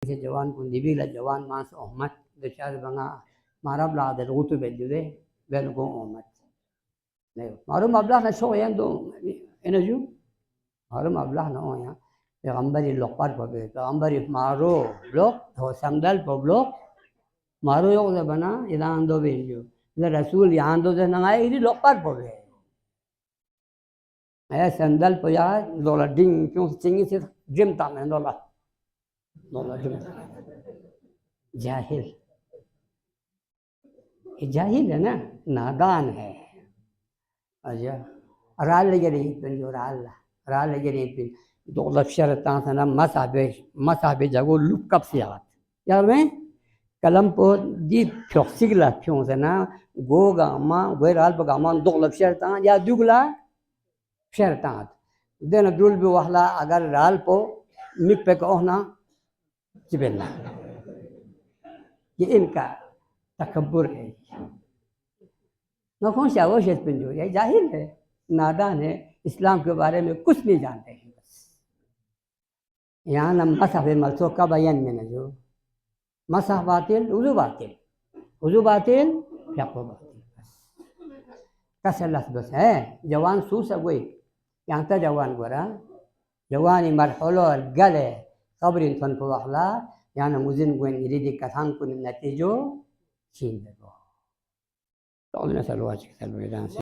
Jawaan kun dibila jawaan mas ohmat dechar banga marab la del gutu bedude bel go ohmat ne marum ablah na show yando enaju marum ablah na oya pegambari lokpar pabe pegambari maro blok ho samdal po blok maro yo de bana idando beju le rasul yando de nangai iri lokpar pabe aya samdal po ya dola ding kyung chingi se jim tam dola dola jim जाहिल ये जाहिल है ना नादान है अच्छा राल लगे जो राल लगे दो लक्षर ताना मसाबे जगो लुक कब से आत यार में कलम पो दी फ्योक्सिगला फ्यों से ना गो गामा वे राल पर गामा दो लक्षर ता या दुगला शर ता देन दुल भी वहला अगर राल पो मिक पे को ना जिबेला ये इनका तकब्बुर है न कौन सा वो शेष पिंजो ये जाहिल है नादान है इस्लाम के बारे में कुछ नहीं जानते हैं बस यहाँ न मसहब मलसो का बयान में न जो मसह बातिल उजू बातिल फिक़्ह बातिल बस कसलत बस है जवान सूस अगुई यहाँ तक जवान गोरा जवानी मरहलो गले कब्रिन फन पवाखला याना मुजिन गुन इरिदी कथान कुन नतीजो छीन दो तो ने सलवा